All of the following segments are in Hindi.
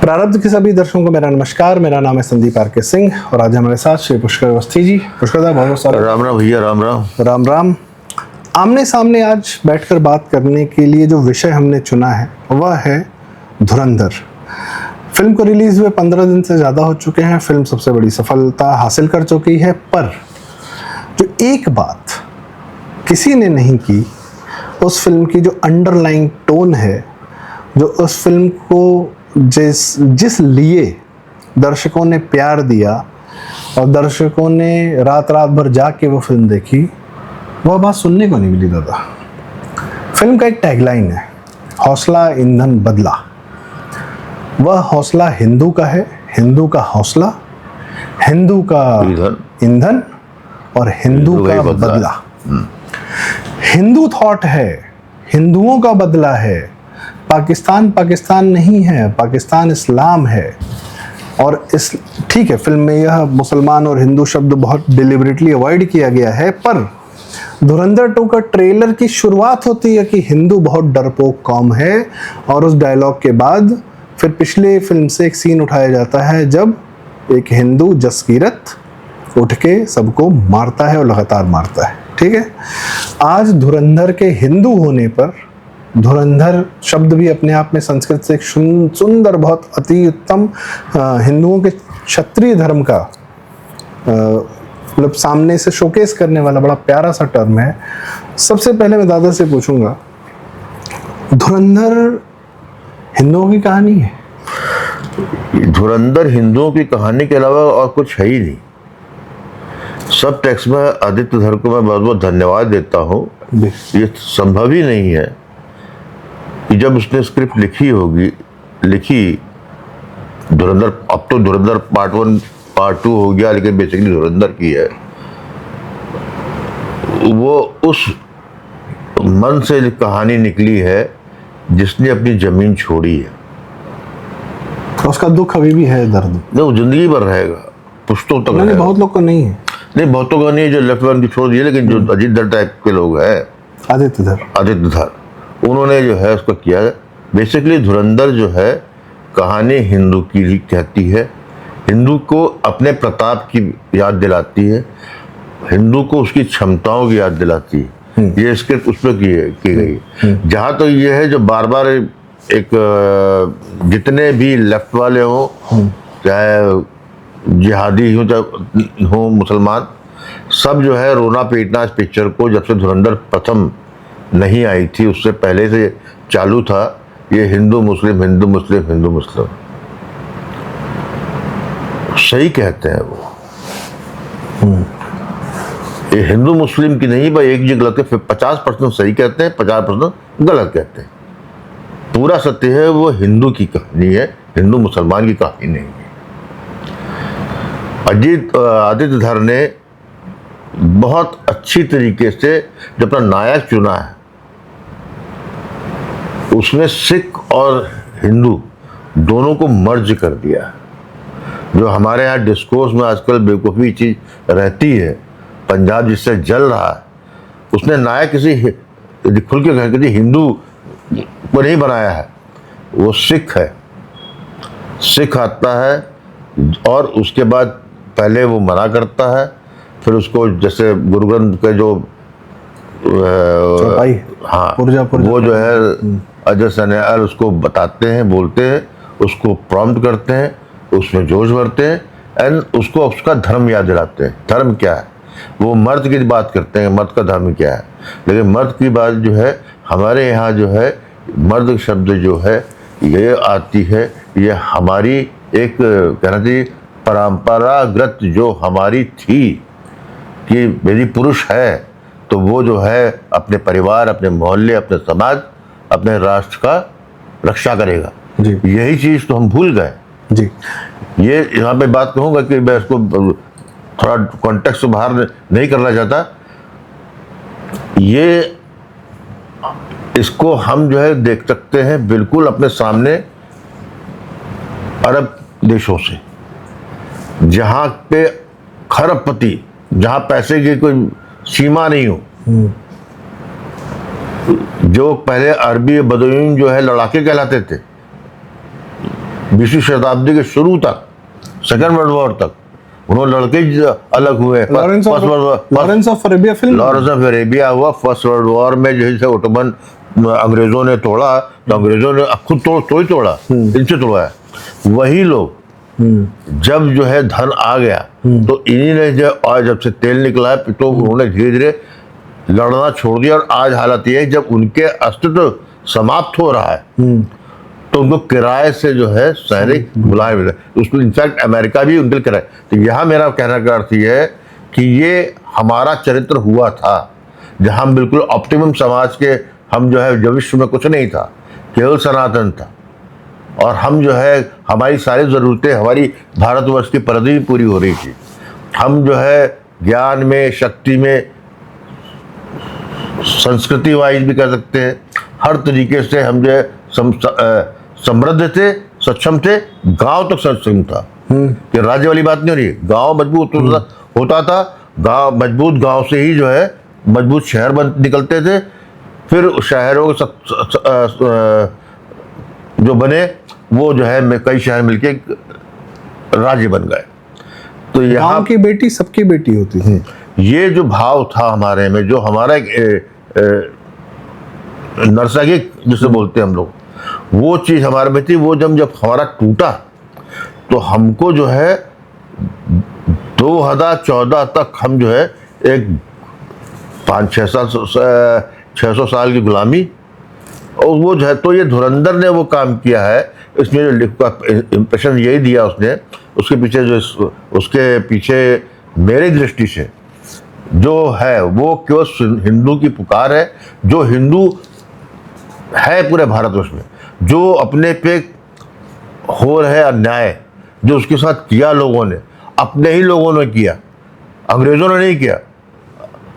प्रारब्ध के सभी दर्शकों को मेरा नमस्कार। मेरा नाम है संदीप आर के सिंह और आज हमारे साथ श्री पुष्कर अवस्थी जी। पुष्कर साहब बहुत सारा राम राम भैया, राम राम राम राम। आमने सामने आज बैठकर बात करने के लिए जो विषय हमने चुना है वह है धुरंधर। फिल्म को रिलीज हुए 15 दिन से ज़्यादा हो चुके हैं। फिल्म सबसे बड़ी सफलता हासिल कर चुकी है, पर जो एक बात किसी ने नहीं की, उस फिल्म की जो अंडरलाइंग टोन है, जो उस फिल्म को जिस लिए दर्शकों ने प्यार दिया और दर्शकों ने रात रात भर जाग के वो फिल्म देखी, वह बात सुनने को नहीं मिली दादा। फिल्म का एक टैगलाइन है, हौसला ईंधन बदला। वह हौसला हिंदू का है, हिंदू का हौसला, हिंदू का ईंधन और हिंदू का बदला। हिंदू थॉट है, हिंदुओं का बदला है। पाकिस्तान पाकिस्तान नहीं है, पाकिस्तान इस्लाम है। और इस ठीक है, फिल्म में यह मुसलमान और हिंदू शब्द बहुत डिलिबरेटली अवॉइड किया गया है, पर धुरंधर 2 का ट्रेलर की शुरुआत होती है कि हिंदू बहुत डरपोक कौम है, और उस डायलॉग के बाद फिर पिछले फिल्म से एक सीन उठाया जाता है जब एक हिंदू जसकीरत उठ के सबको मारता है और लगातार मारता है। ठीक है, आज धुरंधर के हिंदू होने पर, धुरंधर शब्द भी अपने आप में संस्कृत से एक सुंदर, बहुत अति उत्तम हिंदुओं के क्षत्रिय धर्म का मतलब सामने से शोकेस करने वाला बड़ा प्यारा सा टर्म है। सबसे पहले मैं दादा से पूछूंगा, धुरंधर हिंदुओं की कहानी है? धुरंधर हिंदुओं की कहानी के अलावा और कुछ है ही नहीं। सब टेक्स्ट में आदित्य धर को मैं बहुत बहुत धन्यवाद देता हूँ। ये संभव ही नहीं है कि जब उसने स्क्रिप्ट लिखी धुरंधर, अब तो धुरंधर पार्ट 1 पार्ट 2 हो गया, लेकिन बेसिकली धुरंधर की है, वो उस मन से कहानी निकली है जिसने अपनी जमीन छोड़ी है। उसका दुख अभी भी है, दर्द वो जिंदगी भर रहेगा, पुश्तों तक नहीं, बहुत लोग को नहीं है। नहीं, बहुतों का नहीं, जो लेफ्ट वन की छोड़ दिए, लेकिन जो अजीत धर टाइप के लोग हैं, आदित्य धर, उन्होंने जो है उसको किया है। बेसिकली धुरंधर जो है कहानी हिंदू की कहती है, हिंदू को अपने प्रताप की याद दिलाती है, हिंदू को उसकी क्षमताओं की याद दिलाती है। ये स्क्रिप्ट उस पर की गई। जहाँ तो ये है, जो बार बार एक जितने भी लेफ्ट वाले हों, चाहे जिहादी हो चाहे हो मुसलमान, सब जो है रोना पीटना इस पिक्चर को, जब से धुरंधर प्रथम नहीं आई थी उससे पहले से चालू था। ये हिंदू मुस्लिम, हिंदू मुस्लिम, हिंदू मुस्लिम, सही कहते हैं वो। ये हिंदू मुस्लिम की नहीं भाई, एक जी गलत है, फिर 50% सही कहते हैं, 50% गलत कहते हैं। पूरा सत्य है, वो हिंदू की कहानी है, हिंदू मुसलमान की कहानी नहीं है। आदित्य धर ने बहुत अच्छी तरीके से जब अपना नायक चुना है, उसने सिख और हिंदू दोनों को मर्ज कर दिया। जो हमारे यहाँ डिस्कोर्स में आजकल बेवकूफ़ी चीज रहती है, पंजाब जिससे जल रहा है, उसने नायक किसी खुल के घर किसी हिंदू को नहीं बनाया है, वो सिख है। सिख आता है और उसके बाद पहले वो मना करता है, फिर उसको जैसे गुरु ग्रंथ के जो हाँ पुरजा वो जो है अजय सन्याल उसको बताते हैं, बोलते हैं, उसको प्रॉम्प्ट करते हैं, उसमें जोश भरते हैं, एंड उसको उसका धर्म याद दिलाते हैं। धर्म क्या है, वो मर्द की बात करते हैं, मर्द का धर्म क्या है, लेकिन मर्द की बात जो है हमारे यहाँ जो है, मर्द शब्द जो है ये आती है, ये हमारी एक कहना चाहिए परंपरागत जो हमारी थी कि यदि पुरुष है तो वो जो है अपने परिवार, अपने मोहल्ले, अपने समाज, अपने राष्ट्र का रक्षा करेगा। यही चीज़ तो हम भूल गए जी। ये यहाँ पे बात कहूँगा कि मैं इसको थोड़ा कॉन्टेक्स्ट से बाहर नहीं करना चाहता। ये इसको हम जो है देख सकते हैं बिल्कुल अपने सामने अरब देशों से, जहाँ पे खरबपति, जहाँ पैसे की कोई सीमा नहीं हो, जो पहले अरबी बदौइन जो है लड़ाके कहलाते थे, 20वीं शताब्दी के शुरू तक, सेकेंड वर्ल्ड वॉर तक उन्होंने लड़के ही अलग हुए। Lawrence of Arabia film, Lawrence of Arabia हुआ। फर्स्ट वर्ल्ड वॉर में जैसे ओटोमन अंग्रेजों ने तोड़ा, तो अंग्रेजों ने खुद तो ही तोड़ा, इनसे तोड़वाया। वही लोग जब जो है धन आ गया, तो इन्हीं ने जब से तेल निकला है, तो उन्होंने धीरे धीरे लड़ना छोड़ दिया। और आज हालत ये है, जब उनके अस्तित्व समाप्त हो रहा है, तो उनको किराए से जो है सैनिक बुलाए मिले, उसमें इनफैक्ट अमेरिका भी उनके किराए। तो यहाँ मेरा कहने का अर्थ ये है कि ये हमारा चरित्र हुआ था, जहाँ बिल्कुल ऑप्टिमम समाज के हम जो है, जो विश्व में कुछ नहीं था, केवल सनातन था, और हम जो है हमारी सारी ज़रूरतें हमारी भारतवर्ष की परिधि में पूरी हो रही थी। हम जो है ज्ञान में, शक्ति में, संस्कृति वाइज भी कर सकते हैं, हर तरीके से हम जो है समृद्ध थे, सक्षम थे। गांव तक सक्षम था कि राज्य वाली बात नहीं हो रही, गांव मजबूत होता था। गांव मजबूत, गांव से ही जो है मजबूत शहर निकलते थे। फिर शहरों जो बने, वो जो है कई शहर मिलके राज्य बन गए। तो यहाँ की बेटी सबकी बेटी होती थी। ये जो भाव था हमारे में, जो हमारा एक नर्सगिक जिसे बोलते हैं हम लोग, वो चीज़ हमारे में थी। वो जब हमारा टूटा, तो हमको जो है 2014 तक हम जो है एक 500-600 साल की गुलामी, और वो जो है, तो ये धुरंधर ने वो काम किया है। इसमें जो इम्प्रेशन यही दिया उसने, उसके पीछे मेरी दृष्टि से जो है वो केवल हिंदू की पुकार है। जो हिंदू है पूरे भारतवर्ष में, जो अपने पे हो रहे अन्याय, जो उसके साथ किया लोगों ने, अपने ही लोगों ने किया, अंग्रेजों ने नहीं किया।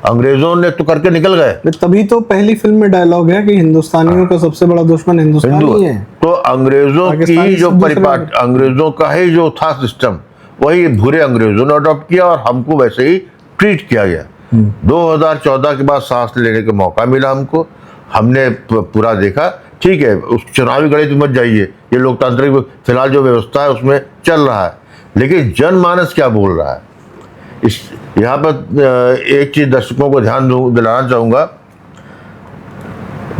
अंग्रेजों ने तो करके निकल गए। तभी तो पहली फिल्म में डायलॉग है कि हिंदुस्तानियों का सबसे बड़ा दुश्मन हिंदुस्तानी है। तो अंग्रेजों की जो परिपाट, अंग्रेजों का ही जो था सिस्टम, वही बुरे अंग्रेजों ने अडॉप्ट किया, और हमको वैसे ही ट्रीट किया गया। 2014 के बाद सांस लेने का मौका मिला हमको, हमने पूरा देखा। ठीक है, उस चुनावी गणित मत जाइए, ये लोकतांत्रिक फिलहाल जो व्यवस्था है उसमें चल रहा है, लेकिन जनमानस क्या बोल रहा है। यहाँ पर एक चीज दर्शकों को ध्यान दिलाना चाहूंगा।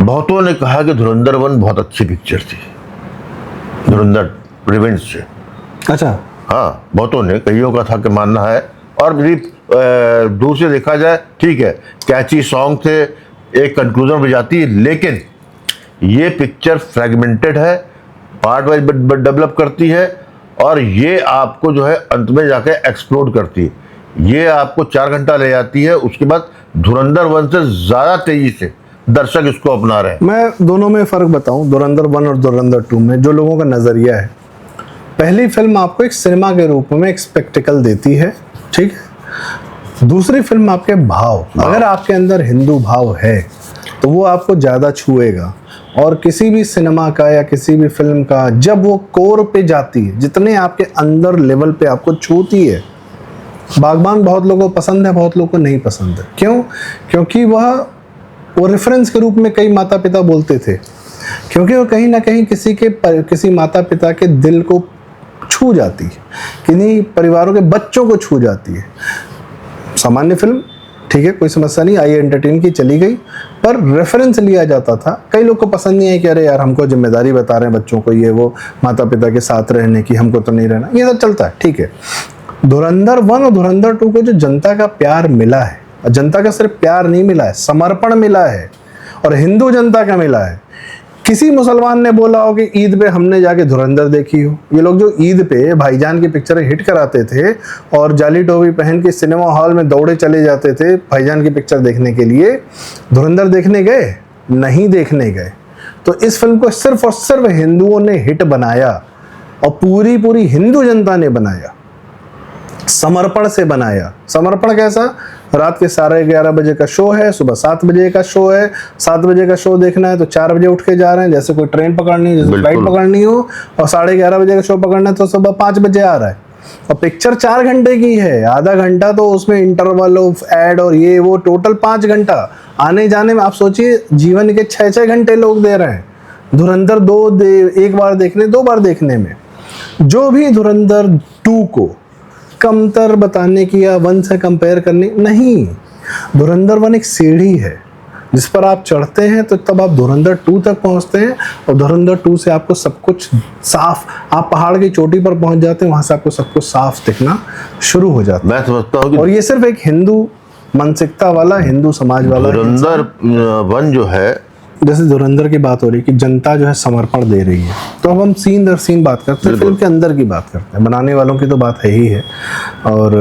बहुतों ने कहा कि धुरंधर 1 बहुत अच्छी पिक्चर थी, धुरंधर रिवेंज से। अच्छा, हाँ, बहुतों ने, कईयों का था कि मानना है। और भी दूर से देखा जाए, ठीक है, कैची सॉन्ग थे, एक कंक्लूजन पे जाती है, लेकिन ये पिक्चर फ्रेगमेंटेड है, पार्ट वाइज डेवलप करती है, और ये आपको जो है अंत में जाके एक्सप्लोड करती है। ये आपको 4 घंटा ले जाती है। उसके बाद धुरंधर 1 से ज़्यादा तेजी से दर्शक इसको अपना रहे हैं। मैं दोनों में फ़र्क बताऊं, धुरंधर 1 और धुरंधर 2 में जो लोगों का नज़रिया है। पहली फिल्म आपको एक सिनेमा के रूप में एक स्पेक्टिकल देती है, ठीक है। दूसरी फिल्म आपके भाव, अगर आपके अंदर हिंदू भाव है तो वो आपको ज़्यादा छुएगा। और किसी भी सिनेमा का या किसी भी फिल्म का जब वो कोर पे जाती है, जितने आपके अंदर लेवल पे आपको छूती है। बागबान बहुत लोगों को पसंद है, बहुत लोगों को नहीं पसंद है। क्यों? क्योंकि वो रेफरेंस के रूप में कई माता पिता बोलते थे, क्योंकि वो कहीं ना कहीं किसी माता पिता के दिल को छू जाती है, किन्हीं परिवारों के बच्चों को छू जाती है। सामान्य फिल्म, ठीक है, कोई समस्या नहीं, आई एंटरटेन की, चली गई, पर रेफरेंस लिया जाता था। कई लोग को पसंद नहीं है कि अरे यार हमको जिम्मेदारी बता रहे हैं बच्चों को, ये वो माता पिता के साथ रहने की, हमको तो नहीं रहना, ये सब चलता है, ठीक है। धुरंधर 1 और धुरंधर 2 को जो जनता का प्यार मिला है, जनता का सिर्फ प्यार नहीं मिला है, समर्पण मिला है, और हिंदू जनता का मिला है। किसी मुसलमान ने बोला हो कि ईद पे हमने जाके धुरंधर देखी हो। ये लोग जो ईद पे भाईजान की पिक्चरें हिट कराते थे और जाली टोपी पहन के सिनेमा हॉल में दौड़े चले जाते थे भाईजान की पिक्चर देखने के लिए, धुरंधर देखने गए? नहीं देखने गए। तो इस फिल्म को सिर्फ और सिर्फ हिंदुओं ने हिट बनाया, और पूरी हिंदू जनता ने बनाया, समर्पण से बनाया। समर्पण कैसा? रात के 11:30 बजे का शो है, सुबह 7 बजे का शो है, 7 बजे का शो देखना है तो 4 बजे उठ के जा रहे हैं, जैसे कोई ट्रेन पकड़नी, जैसे फ्लाइट पकड़नी हो, और 11:30 बजे का शो पकड़ना है तो सुबह 5 बजे आ रहा है। और पिक्चर 4 घंटे की है, आधा घंटा तो उसमें इंटरवल ऑफ एड और ये वो, टोटल 5 घंटा आने जाने में। आप सोचिए, जीवन के 6-6 घंटे लोग दे रहे हैं धुरंधर 2 एक बार देखने, 2 बार देखने में। जो भी धुरंधर 2 को कमतर बताने की या 1 से कंपेयर करने, नहीं, धुरंधर 1 एक सीढ़ी है जिस पर आप चढ़ते हैं तो तब आप धुरंधर 2 तक पहुंचते हैं, और धुरंधर 2 से आपको सब कुछ साफ, आप पहाड़ की चोटी पर पहुंच जाते हैं, वहां से आपको सब कुछ साफ दिखना शुरू हो जाता है। मैं समझता हूँ कि और ये सिर्फ एक हिंदू मानसिकता वाला, हिंदू समाज वाला, धुरंधर 1 जो है, जैसे धुरंधर की बात हो रही है कि जनता जो है समर्पण दे रही है, तो अब हम सीन दर सीन बात करते हैं, फिल्म के अंदर की बात करते हैं, बनाने वालों की तो बात है ही है। और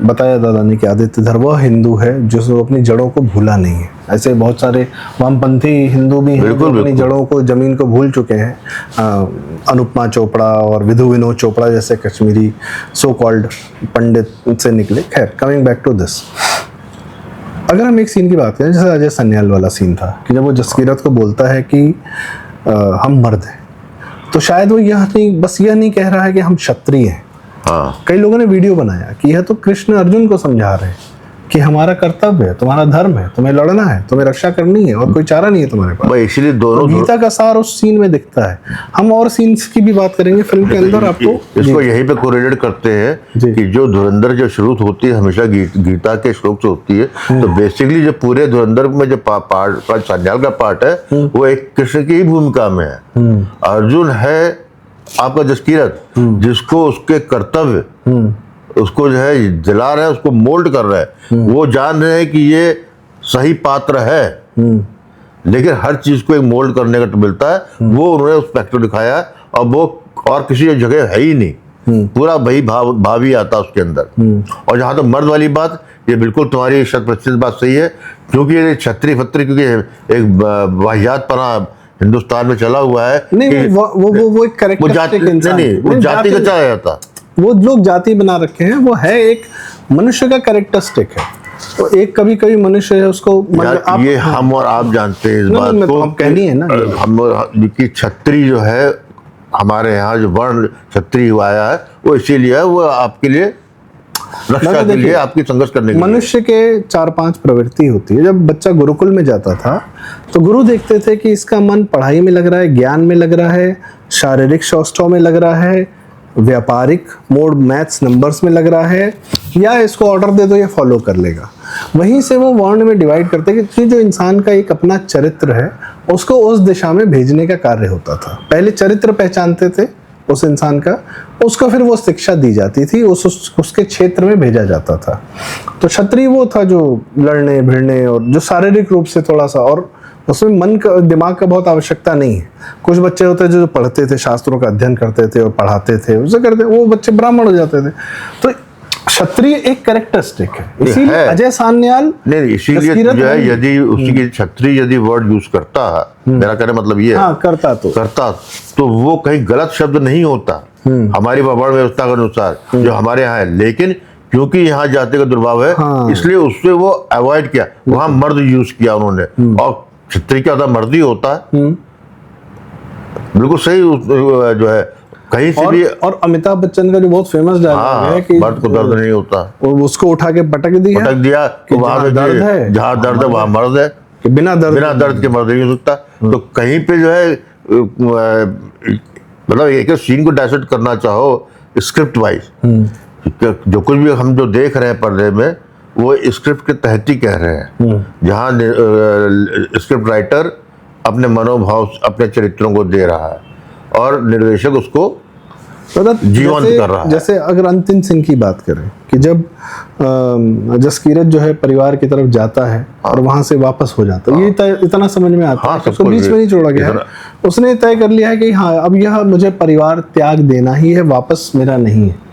बताया दादा ने कि आदित्य धर वह हिंदू है जो अपनी जड़ों को भूला नहीं है। ऐसे बहुत सारे वामपंथी हिंदू भी हैं जो अपनी जड़ों को, जमीन को भूल चुके हैं। अनुपमा चोपड़ा और विधु विनोद चोपड़ा जैसे कश्मीरी सो कॉल्ड पंडित से निकले। खैर, कमिंग बैक टू दिस, अगर हम एक सीन की बात करें, जैसे अजय सन्याल वाला सीन था कि जब वो जसकीरत को बोलता है कि हम मर्द हैं, तो शायद वो यह नहीं, बस यह नहीं कह रहा है कि हम क्षत्रिय हैं। हाँ, कई लोगों ने वीडियो बनाया कि यह तो कृष्ण अर्जुन को समझा रहे हैं कि हमारा कर्तव्य है, तुम्हारा धर्म है, तुम्हें लड़ना है, तुम्हें रक्षा करनी है, और कोई चारा नहीं है तुम्हारे पास। भाई इसलिए दोनों तो गीता का सार उस सीन में दिखता है। हम और सीन्स की भी बात करेंगे फिल्म के अंदर, आपको इसको यहीं पे कोरिलेट करते हैं कि जो धुरंधर जो शुरू होती है हमेशा गीता के श्लोक से होती है। तो बेसिकली जो पूरे धुरंधर में जो पार्ट सन्याल का पार्ट है वो एक कृष्ण की ही भूमिका में है। अर्जुन है आपका जसकीरत, जिसको उसके कर्तव्य उसको जो है जला रहा है, उसको मोल्ड कर रहा है। वो जान रहे हैं कि ये सही पात्र है, लेकिन हर चीज को एक मोल्ड करने का तो मिलता है। वो उन्होंने उस फैक्टर दिखाया, और वो और किसी जगह है ही नहीं। पूरा वही भाव ही आता उसके अंदर। और जहां तक मर्द वाली बात, ये बिल्कुल तुम्हारी 100% बात सही है, क्योंकि ये छत्री फत्री, क्योंकि एक वाहियात पना हिंदुस्तान में चला हुआ है। नहीं, वो एक कैरेक्टरिस्टिक इंसान, नहीं, वो जाति का चला जाता, वो लोग जाति बना रखे हैं, वो है एक मनुष्य का कैरेक्टरिस्टिक है। तो एक कभी कभी मनुष्य है उसको आप, ये हम और आप जानते हैं इस बात को, हम कहनी है ना, हम कि क्षत्रिय जो है हमारे यहाँ जो वर्ण क्षत्रिय हुआ है वो इसीलिए है, वो आपके लिए रक्षा के लिए, आपकी संघर्ष करने के लिए। मनुष्य के 4-5 प्रवृत्ति होती है। जब बच्चा गुरुकुल में जाता था तो गुरु देखते थे कि इसका मन पढ़ाई में लग रहा है, ज्ञान में लग रहा है, शारीरिक शौष्ठव में लग रहा है, व्यापारिक मोड मैथ्स नंबर्स में लग रहा है, या इसको ऑर्डर दे दो ये फॉलो कर लेगा। वहीं से वो वर्ण में डिवाइड करते कि जो इंसान का एक अपना चरित्र है उसको उस दिशा में भेजने का कार्य होता था। पहले चरित्र पहचानते थे उस इंसान का, उसको फिर वो शिक्षा दी जाती थी, उसके क्षेत्र में भेजा जाता था। तो क्षत्रिय वो था जो लड़ने भिड़ने और जो शारीरिक रूप से थोड़ा सा, और उसमें मन का दिमाग का बहुत आवश्यकता नहीं है। कुछ बच्चे होते थे जो पढ़ते थे, शास्त्रों का अध्ययन करते थे और पढ़ाते थे, उसे करते, वो बच्चे ब्राह्मण हो जाते थे। तो क्षत्रिय एक कैरेक्टरिस्टिक है, इसीलिए अजय सान्याल नहीं, इसीलिए जो है यदि उसी की क्षत्रिय यदि वर्ड यूज करता है, मेरा कहने मतलब ये है, हाँ, करता तो वो कहीं गलत शब्द नहीं होता हमारी वर्ण व्यवस्था के अनुसार जो हमारे यहाँ है, लेकिन क्योंकि यहाँ जाति का दुर्भाव है, हाँ, इसलिए उससे वो अवॉइड किया, वहां मर्द यूज किया उन्होंने। और क्षत्रिय क्या होता है, मर्द ही होता है। बिल्कुल सही जो है कहीं से भी। और अमिताभ बच्चन का जो बहुत फेमस डायलॉग है कि मर्द को दर्द नहीं होता, उसको उठा के पटक दिया तो वहां दर्द है, जहाँ दर्द है वहां मर्द है, कि बिना दर्द के मर्द नहीं हो सकता। तो कहीं पे जो है मतलब एक सीन को डायसेक्ट करना चाहो स्क्रिप्ट वाइज, जो कुछ भी हम जो देख रहे हैं पर्दे में वो स्क्रिप्ट के तहत ही कह रहे हैं, जहाँ स्क्रिप्ट राइटर अपने मनोभाव अपने चरित्रों को दे रहा है और निर्देशक उसको जीवंत कर रहा है। जैसे अगर अंतिम सिंह की बात करें कि जब जसकीरत जो है परिवार की तरफ जाता है और वहां से वापस हो जाता है, ये इतना समझ में आता है, उसको बीच में नहीं छोड़ा गया है। उसने तय कर लिया है कि हाँ अब यह मुझे परिवार त्याग देना ही है, वापस मेरा नहीं है।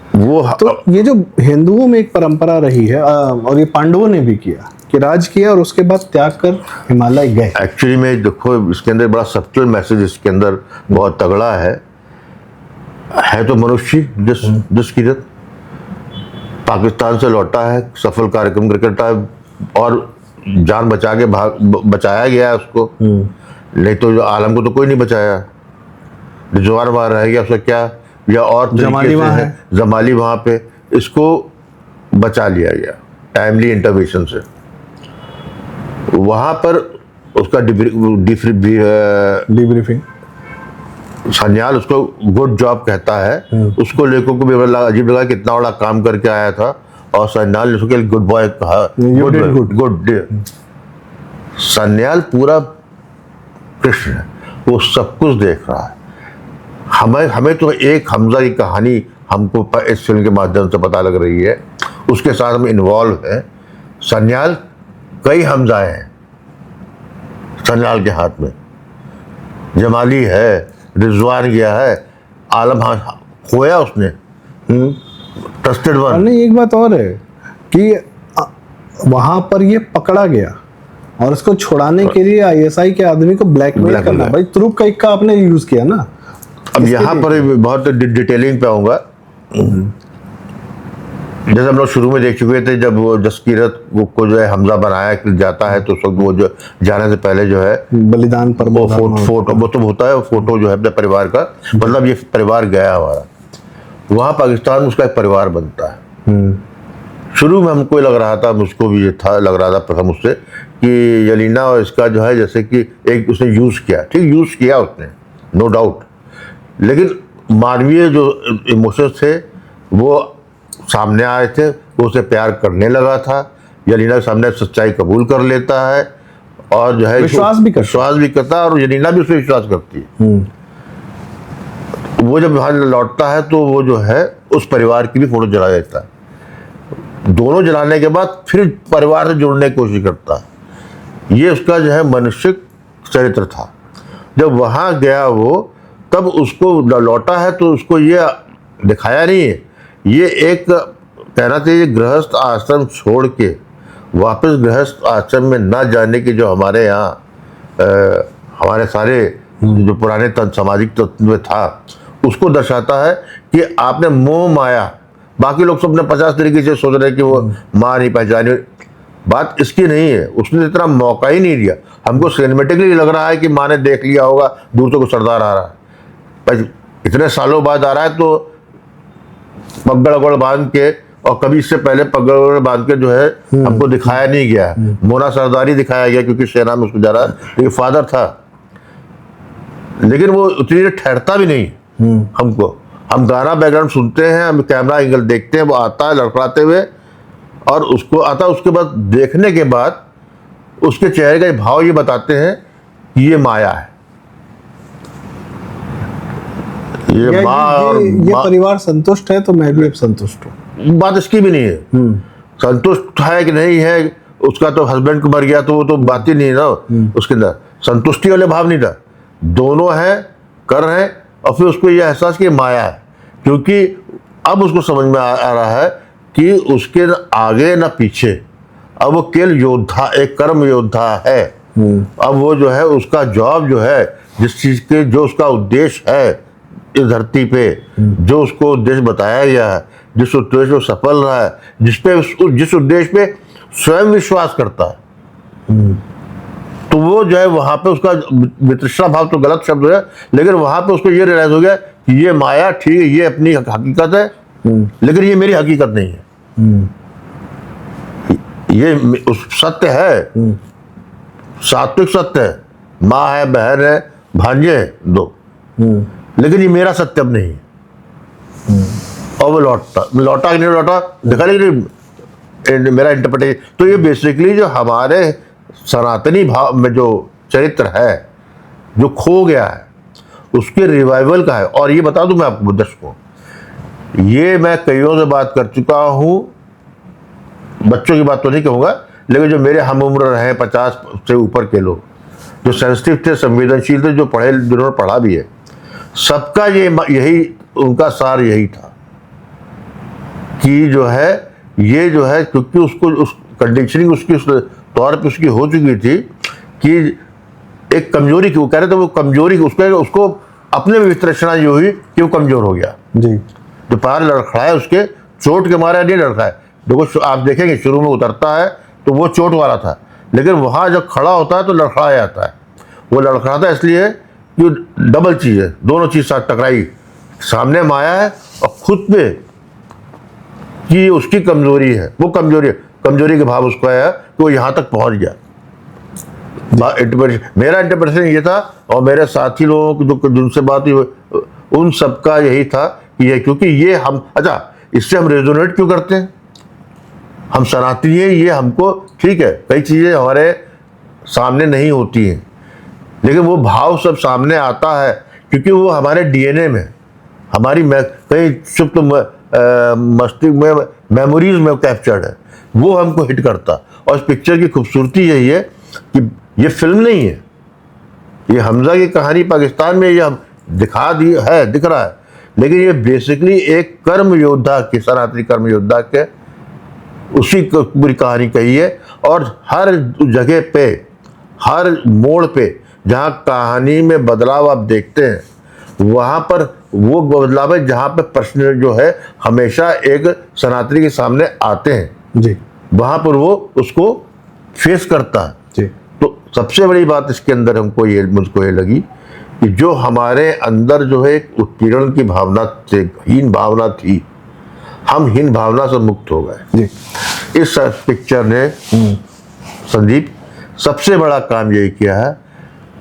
तो ये जो हिंदुओं में एक परंपरा रही है और ये पांडवों ने भी किया कि राज किया और उसके बाद त्याग कर हिमालय गए। एक्चुअली में देखो इसके अंदर बड़ा सब्टल मैसेज इसके अंदर बहुत तगड़ा है तो मनुष्य जसकीरत पाकिस्तान से लौटा है, सफल कार्यक्रम क्रिकेटर है और जान बचा के बचाया गया है उसको, नहीं तो आलम को तो कोई नहीं बचाया, जुआर वहां रह गया, उसका क्या, या और जमाली वहां है, जमाली वहां पे, इसको बचा लिया गया टाइमली इंटरवेंशन से। वहां पर उसका सन्याल उसको गुड जॉब कहता है, उसको लेखकों को भी अजीब लगा कि इतना बड़ा काम करके आया था, और सन्याल ने उसको गुड बॉय कहा, गुड। सन्याल पूरा कृष्ण है, वो सब कुछ देख रहा है। हमें तो एक हमजा की कहानी हमको इस फिल्म के माध्यम से पता लग रही है, उसके साथ हम इन्वॉल्व हैं। सन्याल कई हमजाए हैं सन्याल के हाथ में, जमाली है, रिजवान गया है, आलम खोया उसने, ट्रस्टेड वन। नहीं, एक बात और है कि वहां पर ये पकड़ा गया और उसको छुड़ाने के लिए आईएसआई के आदमी को ब्लैकमेल करना, भाई तुरुप का इक्का आपने यूज किया ना। अब यहाँ पर बहुत डिटेलिंग पे आऊंगा। जैसे हम लोग शुरू में देख चुके थे, जब वो जसकीरत को जो है हमजा बनाया जाता है, तो उस वक्त वो जो जाने से पहले जो है बलिदान पर वो फोटो वो तो होता है, फोटो जो है अपने परिवार का, मतलब ये परिवार गया हमारा, वहाँ पाकिस्तान में उसका एक परिवार बनता है। शुरू में हमको लग रहा था, मुझको भी ये था लग रहा था प्रथम उससे, कि यलीना और इसका जो है जैसे कि एक उसने यूज़ किया, ठीक यूज़ किया उसने, नो डाउट, लेकिन मानवीय जो इमोशंस थे वो सामने आए थे, वो उसे प्यार करने लगा था, यलीना के सामने सच्चाई कबूल कर लेता है, और जो है विश्वास भी करता है, और यलीना भी उसे विश्वास करती है। वो जब वहाँ लौटता है तो वो जो है उस परिवार की भी फोटो जला देता है, दोनों जलाने के बाद फिर परिवार से जुड़ने की कोशिश करता है। ये उसका जो है मानसिक चरित्र था। जब वहाँ गया वो, तब उसको लौटा है तो उसको ये दिखाया नहीं है, ये एक कहना चाहिए गृहस्थ आश्रम छोड़ के वापस गृहस्थ आश्रम में न जाने की जो हमारे यहाँ हमारे सारे जो पुराने सामाजिक तत्व में था, उसको दर्शाता है कि आपने मोह माया, बाकी लोग सब ने 50 तरीके से सोच रहे कि वो माँ नहीं पहचानी, बात इसकी नहीं है, उसने इतना मौका ही नहीं दिया। हमको सिनेमेटिकली लग रहा है कि माँ ने देख लिया होगा, दूर से कोई सरदार आ रहा है, पर इतने सालों बाद आ रहा है, तो पगड़ अगड़ बांध के, और कभी इससे पहले पगड़ अगड़ बांध के जो है हमको दिखाया नहीं गया। मोना सरदारी दिखाया गया क्योंकि सेना में उसको जा रहा, लेकिन फादर था, लेकिन वो उतनी देर ठहरता भी नहीं हमको। हम गाना बैकग्राउंड सुनते हैं, हम कैमरा एंगल देखते हैं, वो आता है लड़खड़ाते हुए, और उसको आता है, उसके बाद देखने के बाद उसके चेहरे का भाव ये बताते हैं कि ये माया है, ये परिवार संतुष्ट है तो मैं भी अब संतुष्ट हूँ। बात इसकी भी नहीं है, संतुष्ट है कि नहीं है, उसका तो हस्बैंड को मर गया तो वो तो बात ही नहीं है ना, उसके अंदर संतुष्टि वाले भाव नहीं था। दोनों हैं, कर रहे हैं, और फिर उसको ये एहसास कि माया है, क्योंकि अब उसको समझ में आ रहा है कि उसके न आगे न पीछे, अब वो केवल योद्धा, एक कर्म योद्धा है। अब वो जो है उसका जॉब जो है, जिस चीज के जो उसका उद्देश्य है इस धरती पे, जो उसको उद्देश्य बताया गया है, जिस उद्देश्य को सफल रहा है, जिस उद्देश्य पे स्वयं विश्वास करता है, तो वो जो है वहां पे उसका वितृष्णा भाव तो गलत शब्द है, लेकिन वहां पे उसको ये रियलाइज हो गया कि ये माया ठीक है, ये अपनी हकीकत है, लेकिन ये मेरी हकीकत नहीं है, ये उस सत्य है, सात्विक सत्य है, माँ है, बहन है, भांजे है दो, लेकिन ये मेरा सत्य अब नहीं है। और वो लौटा कि नहीं लौटा देखा, लेकिन मेरा इंटरप्रिटेशन, तो ये बेसिकली जो हमारे सनातनी भाव में जो चरित्र है, जो खो गया है, उसके रिवाइवल का है। और ये बता दूं मैं आपको दर्शकों, ये मैं कईयों से बात कर चुका हूं, बच्चों की बात तो नहीं कहूँगा, लेकिन जो मेरे हम उम्र रहे 50 से ऊपर के लोग, जो सेंसिटिव थे, संवेदनशील थे, जो पढ़े, जिन्होंने पढ़ा भी है, सबका यही उनका सार यही था कि जो है ये जो है, क्योंकि उसको उस कंडीशनिंग उसकी उस तौर पे उसकी हो चुकी थी कि एक कमजोरी की, वो कह रहे थे वो कमजोरी, उसको अपने में वितरक्षणा ये हुई कि वो कमजोर हो गया जी। जो पैर लड़खड़ाए उसके, चोट के मारे नहीं लड़खड़ाए। देखो आप देखेंगे शुरू में उतरता है तो वो चोट वाला था, लेकिन वहाँ जब खड़ा होता है तो लड़खड़ा जाता है। वो लड़खड़ाता इसलिए कि डबल चीज़ है, दोनों चीज़ साथ टकराई, सामने माया है और खुद पे कि उसकी कमजोरी है, वो कमजोरी के भाव उसको आया कि वो यहाँ तक पहुँच गया। मेरा इंटरप्रिटेशन ये था, और मेरे साथी लोगों की जो जिनसे बात हुई उन सबका यही था कि ये, क्योंकि ये हम, अच्छा इससे हम रेजोनेट क्यों करते हैं, हम सनातनी हैं, ये हमको ठीक है, कई चीज़ें हमारे सामने नहीं होती हैं, लेकिन वो भाव सब सामने आता है क्योंकि वो हमारे डीएनए में, हमारी कई सुप्त मस्तिष्क में, मेमोरीज में कैप्चर्ड है, वो हमको हिट करता। और इस पिक्चर की खूबसूरती यही है कि ये फिल्म नहीं है, ये हमजा की कहानी पाकिस्तान में ये हम दिख रहा है, लेकिन ये बेसिकली एक कर्म योद्धा की, सनातनी कर्म योद्धा के उसी पूरी कहानी कही है। और हर जगह पे, हर मोड़ पे जहाँ कहानी में बदलाव आप देखते हैं, वहाँ पर वो बदलाव है जहाँ पे प्रश्न जो है हमेशा एक सनातनी के सामने आते हैं जी, वहाँ पर वो उसको फेस करता है जी। तो सबसे बड़ी बात इसके अंदर मुझको ये लगी कि जो हमारे अंदर जो है एक उत्पीड़न की भावना से, हीन भावना थी, हम हीन भावना से मुक्त हो गए जी। इस पिक्चर ने। संदीप, सबसे बड़ा काम यही किया है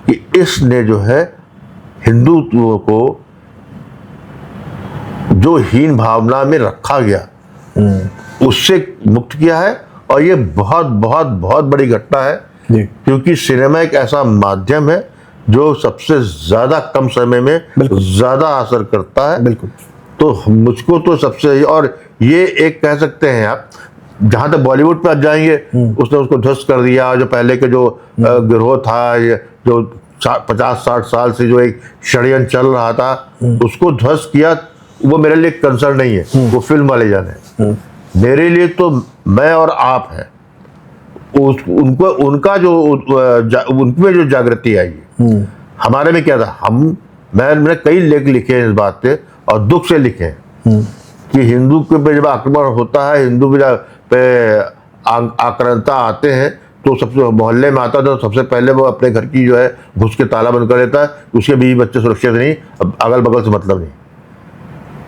कि इसने जो है हिंदुत्व को जो हीन भावना में रखा गया उससे मुक्त किया है। और ये बहुत बहुत बहुत बड़ी घटना है जी। क्योंकि सिनेमा एक ऐसा माध्यम है जो सबसे ज्यादा कम समय में ज्यादा असर करता है। बिल्कुल। तो मुझको तो सबसे, और ये एक कह सकते हैं आप, जहां तक बॉलीवुड पे आप जाएंगे उसने उसको ध्वस्त कर दिया। जो पहले के जो गिरोह था, जो 50-60 साल से जो एक षड्यंत्र चल रहा था उसको ध्वस्त किया, वो मेरे लिए कंसर्न नहीं है, वो फिल्म वाले जाने। मेरे लिए तो मैं और आप है, उनको उनका जो उनमें जो जागृति आई है। हमारे में क्या था, मैंने कई लेख लिखे हैं इस बात पे और दुख से लिखे हैं कि हिंदू के पे जब आक्रमण होता है, हिंदू पे आक्रांता आते हैं तो सबसे मोहल्ले में आता था, सबसे पहले वो अपने घर की जो है घुस के ताला बंद कर लेता है, उसके बीवी बच्चे सुरक्षित नहीं, अगल बगल से मतलब नहीं।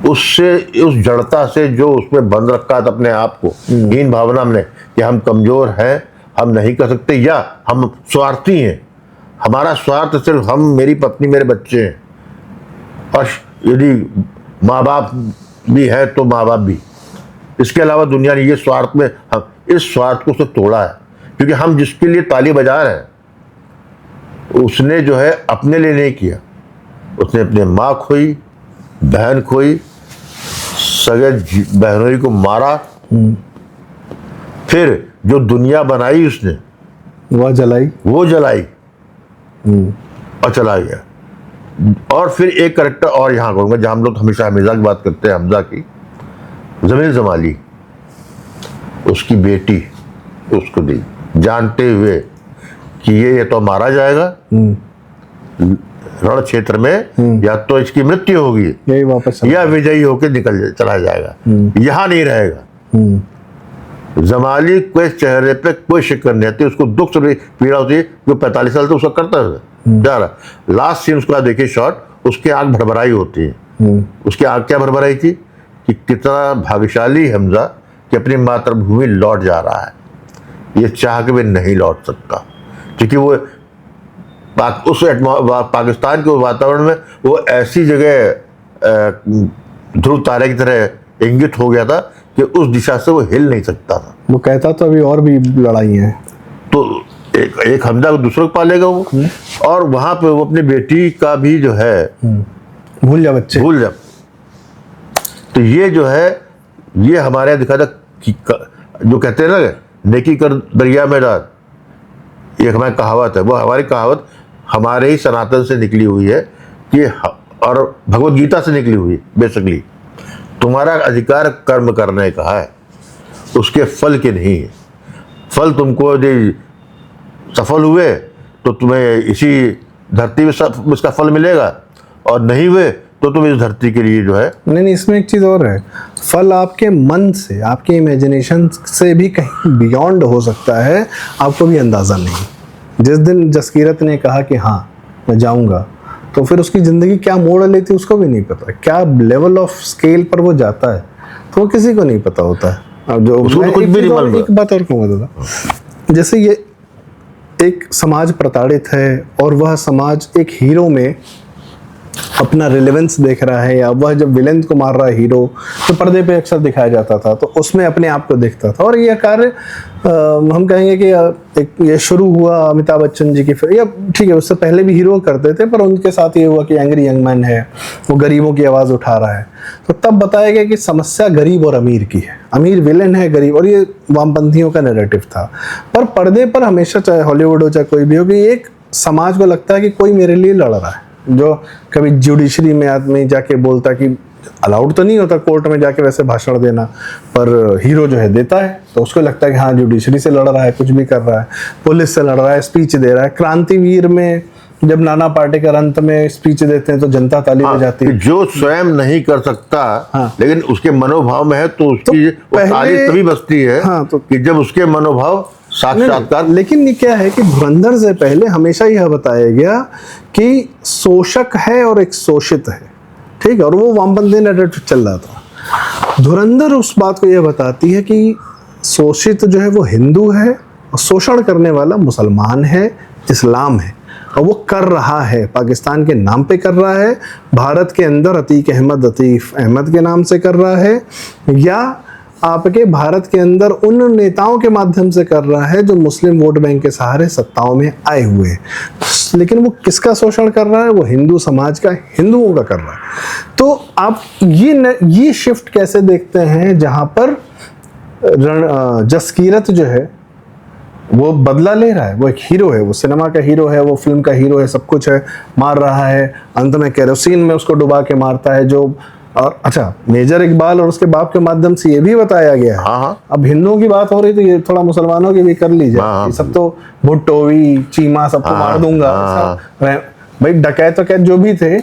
उससे, उस जड़ता से जो उसमें बंद रखा था अपने आप को, हीन भावना में कि हम कमजोर हैं, हम नहीं कर सकते, या हम स्वार्थी हैं, हमारा स्वार्थ सिर्फ हम, मेरी पत्नी, मेरे बच्चे हैं, और यदि माँ बाप भी है तो माँ बाप भी, इसके अलावा दुनिया ने, ये स्वार्थ में हम इस स्वार्थ को उसने तोड़ा है। क्योंकि हम जिसके लिए ताली बजा रहे हैं उसने जो है अपने लिए नहीं किया, उसने अपने माँ खोई, बहन खोई, सगे बहनोई को मारा, फिर जो दुनिया बनाई उसने वो जलाई और चला गया। और फिर एक करेक्टर और यहाँ कहूँगा, जहाँ हम लोग हमेशा हमीजा की बात करते हैं, हमजा की, जमील जमाली, उसकी बेटी उसको दी, जानते हुए कि ये तो मारा जाएगा रण क्षेत्र में, या तो इसकी मृत्यु होगी यही वापस या विजयी होकर चला जाएगा, यहाँ नहीं रहेगा। जमाली के चेहरे पे कोई शिक्र नहीं आती, उसको दुख से पीड़ा होती है, जो 45 साल तक उसका करता है जा रहा। लास्ट सीन उसका देखिए शॉट, उसकी आंख भरभराई होती है। उसकी आंख क्या भरभराई थी कि कितना भाग्यशाली हमजा कि अपनी मातृभूमि लौट जा रहा है, ये चाह के भी नहीं लौट सकता, क्योंकि वो उस पाकिस्तान के वातावरण में वो ऐसी जगह ध्रुव तारे की तरह इंगित हो गया था कि उस दिशा से वो हिल नहीं सकता था। वो कहता तो अभी और भी लड़ाई है, तो एक हमजा को दूसरों को पालेगा वो, और वहां पे वो अपनी बेटी का भी जो है भूल जा। तो ये जो है, ये हमारे यहाँ दिखा था कि जो कहते हैं ना, नेकी कर दरिया में डाल, ये हमारी कहावत है, वो हमारी कहावत हमारे ही सनातन से निकली हुई है कि, और भगवत गीता से निकली हुई बेसिकली, तुम्हारा अधिकार कर्म करने का है, उसके फल के नहीं है। फल तुमको यदि सफल हुए तो तुम्हें इसी धरती में इसका फल मिलेगा, और नहीं हुए तो तुम इस धरती के लिए जो है नहीं, इसमें एक चीज़ और है, फल आपके मन से, आपके इमेजिनेशन से भी कहीं बियॉन्ड हो सकता है, आपको भी अंदाज़ा नहीं। जिस दिन जसकीरत ने कहा कि हाँ मैं जाऊंगा, तो फिर उसकी ज़िंदगी क्या मोड़ लेती उसको भी नहीं पता, क्या लेवल ऑफ स्केल पर वो जाता है तो वो किसी को नहीं पता होता है। अब जो कुछ भी नहीं मालूम। एक बात और कहूँगा दादा, जैसे ये एक समाज प्रताड़ित है और वह समाज एक हीरो में अपना रिलेवेंस देख रहा है, या वह जब विलेन को मार रहा है हीरो, तो पर्दे पे अक्सर दिखाया जाता था, तो उसमें अपने आप को देखता था। और यह कार्य हम कहेंगे कि एक ये शुरू हुआ अमिताभ बच्चन जी की फिल्म, या ठीक है उससे पहले भी हीरो करते थे, पर उनके साथ ये हुआ कि एंग्री यंग मैन है, वो गरीबों की आवाज़ उठा रहा है। तो तब बताया गया कि समस्या गरीब और अमीर की है, अमीर विलेन है गरीब, और ये वामपंथियों का नैरेटिव था। पर पर्दे पर हमेशा, चाहे हॉलीवुड हो चाहे कोई भी हो, कि एक समाज को लगता है कि कोई मेरे लिए लड़ रहा है। जो कभी जुडिशरी में आदमी जाके बोलता कि अलाउड तो नहीं होता कोर्ट में जाके वैसे भाषण देना, पर हीरो जो है देता है, तो उसको लगता है कि हाँ जुडिशरी से लड़ रहा है, कुछ भी कर रहा है, पुलिस से लड़ रहा है, स्पीच दे रहा है। क्रांतिवीर में जब नाना पाटेकर अंत में स्पीच देते हैं तो जनता ताली बजाती है। जो स्वयं नहीं कर सकता, हाँ। लेकिन उसके मनोभाव में है, तो उसकी वो ताली तभी बजती है, हाँ, तो कि जब उसके मनोभाव साक्षात्कार। लेकिन ये क्या है कि धुरंधर से पहले हमेशा यह बताया गया कि शोषक है और एक शोषित है, ठीक है, और वो वामपंथी नैरेटिव चल रहा था। धुरंधर उस बात को यह बताती है कि शोषित जो है वो हिंदू है और शोषण करने वाला मुसलमान है, इस्लाम है, और वो कर रहा है, पाकिस्तान के नाम पे कर रहा है, भारत के अंदर अतीक अहमद के नाम से कर रहा है, या आपके भारत के अंदर उन नेताओं के माध्यम से कर रहा है जो मुस्लिम वोट बैंक के सहारे सत्ताओं में आए हुए हैं। लेकिन वो किसका शोषण कर रहा है? वो हिंदू समाज का, हिंदुओं का कर रहा है। तो आप ये शिफ्ट कैसे देखते हैं, जहां पर जसकीरत जो है वो बदला ले रहा है, वो एक हीरो है, वो सिनेमा का हीरो है, वो फिल्म का हीरो है, सब कुछ है, मार रहा है, अंत में केरोसिन में उसको डुबा के मारता है जो। और अच्छा, मेजर इकबाल और उसके बाप के माध्यम से ये भी बताया गया है। हाँ। अब हिंदुओं की बात हो रही तो ये थोड़ा मुसलमानों की भी कर लीजिए। हाँ। ये सब तो भुट्टोवी चीमा सबको मार दूंगा। भाई डकैत वकैत जो भी थे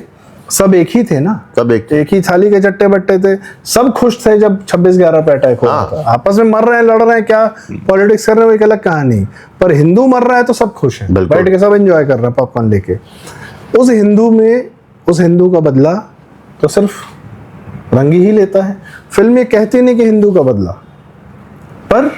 सब एक ही थे ना, सब एक ही थाली के चट्टे बट्टे थे, सब खुश थे जब 26/11 पे अटैक हुआ था। आपस में मर रहे हैं, लड़ रहे हैं, क्या पॉलिटिक्स कर रहे हैं वो एक अलग कहानी, पर हिंदू मर रहा है तो सब खुश हैं, बैठ के सब एंजॉय कर रहे हैं पॉपकॉर्न लेके। उस हिंदू का बदला तो सिर्फ रंग ही लेता है। फिल्म ये कहती नहीं कि हिंदू का बदला, पर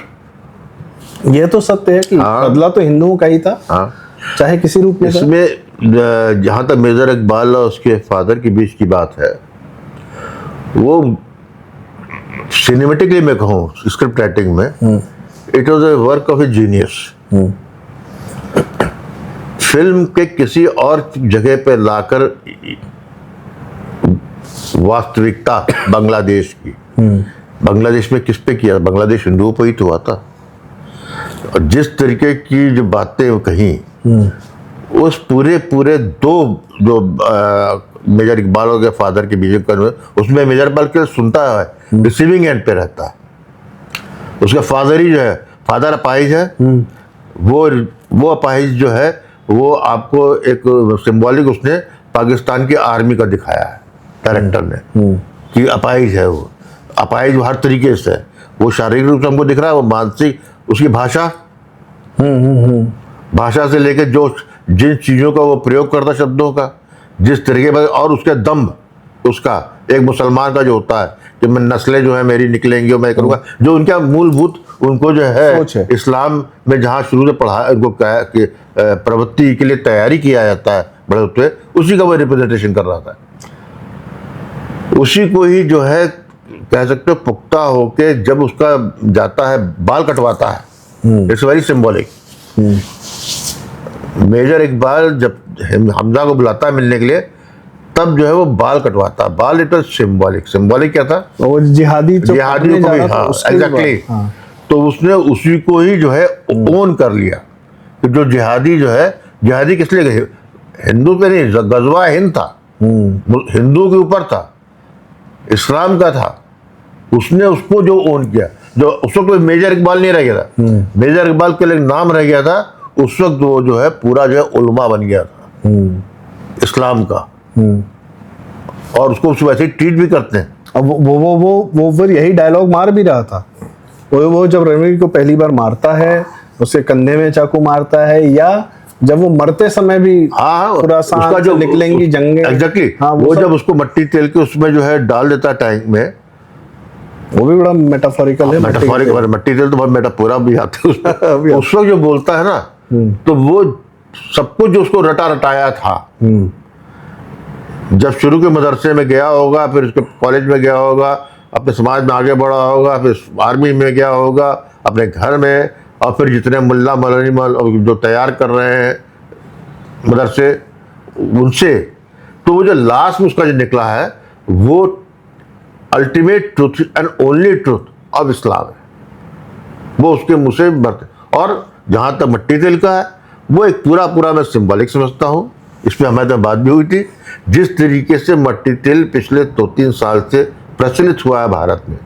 यह तो सत्य है कि बदला तो हिंदुओं का ही था, चाहे किसी रूप में। इसमें जहां तक मेजर इकबाल और उसके फादर के बीच की बात है, वो सिनेमेटिकली मैं कहूँ, स्क्रिप्ट राइटिंग में it was a work of A genius. Film के किसी और जगह पे लाकर वास्तविकता बांग्लादेश की, बांग्लादेश में किस पे किया? बांग्लादेश हिंदुओं पर ही तो हुआ था। और जिस तरीके की जो बातें कही, उस पूरे दो जो मेजर इकबाल के फादर के बीच में, उसमें मेजर इकबाल के सुनता है, रिसीविंग एंड पे रहता है। उसका फादर ही जो है, फादर अपाहिज है, वो अपाहिज जो है वो आपको एक सिंबॉलिक उसने पाकिस्तान की आर्मी का दिखाया है डायरेक्टर ने, कि अपाहिज है वो, अपाहिज हर तरीके से, वो शारीरिक रूप से हमको दिख रहा है, वो मानसिक, उसकी भाषा भाषा से लेकर जो जिन चीज़ों का वो प्रयोग करता शब्दों का, जिस तरीके पर, और उसके दम्भ, उसका एक मुसलमान का जो होता है कि मैं नस्लें जो है मेरी निकलेंगी और मैं करूँगा, जो उनका मूलभूत उनको जो है इस्लाम में जहाँ शुरू से पढ़ा उनको क्या कि प्रवृत्ति के लिए तैयारी किया जाता है बड़े होते हुए, उसी का वो रिप्रेजेंटेशन कर रहा था। उसी को ही जो है कह सकते हो पुख्ता होके जब उसका जाता है बाल कटवाता है, it's very symbolic. Major Iqbal जब हमजा को बुलाता है मिलने के लिए, तब जो है वो बाल कटवाता है, बाल, इट वाज सिंबॉलिक क्या था? वो जिहादियों को भी, हाँ एग्जैक्टली। तो उसने उसी को ही जो है ओन कर लिया कि जो जिहादी जो है, जिहादी किस लिए गए? हिंदू पे नहीं, गजवा हिंद था, हिंदू के ऊपर था, इस्लाम का था, उसने उसको जो ओन किया, जो उस वक्त मेजर इकबाल नहीं रह गया था, मेजर इकबाल के लिए नाम रह गया था, उस वक्त वो जो है पूरा जो है उलमा बन गया था इस्लाम का, और उसको वैसे ही ट्रीट भी करते हैं। अब वो फिर यही डायलॉग मार भी रहा था, वो जब रणवीर को पहली बार मारता है, उसके कंधे में चाकू मारता है, या जब वो मरते समय भी उसका जो निकलेंगी जंगे, एग्जैक्टली, वो जब उसको मट्टी तेल के उसमें जो है डाल देता है टैंक में, वो भी बड़ा मेटाफोरिकल है। मेटाफोरिकल, मट्टी तेल तो बहुत मेटाफोरा भी आते हैं उसमें। उस वक्त जो बोलता है ना, तो वो सब कुछ जो उसको रटा रटाया था, जब शुरू के मदरसे में गया होगा, फिर उसके कॉलेज में गया होगा, अपने समाज में आगे बढ़ा होगा, फिर आर्मी में गया होगा, अपने घर में, और फिर जितने मुल्ला मौलवी जो तैयार कर रहे हैं मदरसे, उनसे, तो वो जो लास्ट में उसका जो निकला है वो ultimate truth and only truth of Islam है, वो उसके मुंह से बरते। और जहाँ तक मिट्टी तेल का है, वो एक पूरा मैं सिंबॉलिक समझता हूँ, इसमें हमारे तो बात भी हुई थी, जिस तरीके से मट्टी तेल पिछले 2-3 साल से प्रचलित हुआ है भारत में,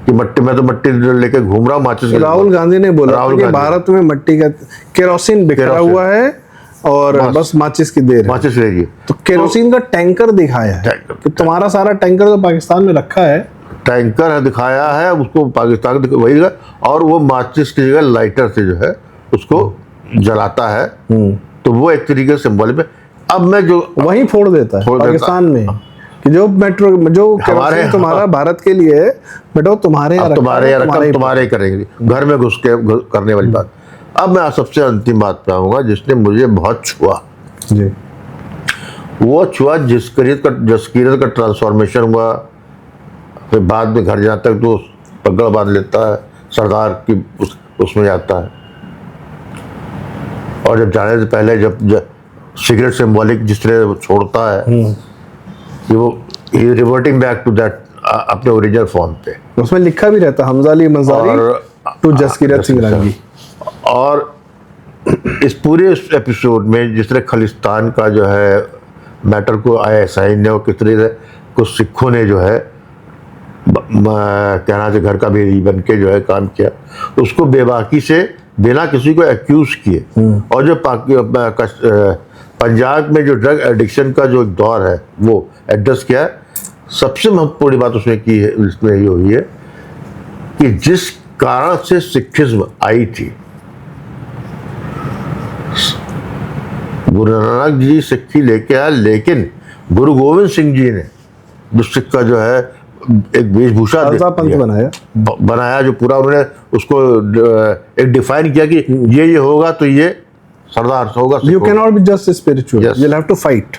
कि मट्टी, मैं तो मट्टी तेल लेके घूम रहा हूँ माचिस। राहुल गांधी ने बोला राहुल कि गांधी, भारत में मट्टी का केरोसिन बिखरा हुआ है और बस माचिस की देर है। माचिस रहेगी। तो केरोसिन का टैंकर दिखाया है कि तुम्हारा सारा टैंकर तो पाकिस्तान में रखा है, टैंकर दिखाया है उसको, पाकिस्तान वही है, और वो माचिस की जगह लाइटर से जो है उसको जलाता है, तो वो एक तरीके से सिंबॉलिक है। अब मैं जो वहीं फोड़ देता है पाकिस्तान में कि जो मेट्रो जो केरोसिन तुम्हारा भारत के लिए है, बेटा तुम्हारे यहाँ रखा, तुम्हारे करेंगे, घर में घुस के करने वाली बात। अब मैं सबसे अंतिम बात पे आऊंगा जिसने मुझे बहुत छुआ जी, वो छुआ जसकीरत का ट्रांसफॉर्मेशन हुआ, फिर बाद में घर जाता तक तो पगड़ बांध लेता है, सरदार की उसमें जाता है, और जब जाने से पहले जब सिगरेट सिंबॉलिक जिस तरह छोड़ता है कि वो रिवर्टिंग बैक टू दैट अपने ओरिजिनल फॉर्म पे, उसमें लिखा भी रहता हमजा अली मंसारी टू जसकीरत सिंह रांगी। और इस पूरे एपिसोड में जिस तरह खालिस्तान का जो है मैटर को ISI ने और किस तरह से कुछ सिखों ने जो है कहना से घर का बेरी बन के जो है काम किया, उसको बेबाकी से बिना किसी को एक्यूज किए, और जो पंजाब में जो ड्रग एडिक्शन का जो एक दौर है वो एड्रेस किया है। सबसे महत्वपूर्ण बात उसने की है, इसमें ये हुई है कि जिस कारण से सिखिज्म आई थी, गुरु नानक जी सिक्खी लेके आए, लेकिन गुरु गोविंद सिंह जी ने जो सिख का जो है एक वेशभूषा बनाया, जो पूरा उन्होंने उसको एक डिफाइन किया कि ये होगा तो ये सरदार होगा। You can not be just spiritual, you will have to fight.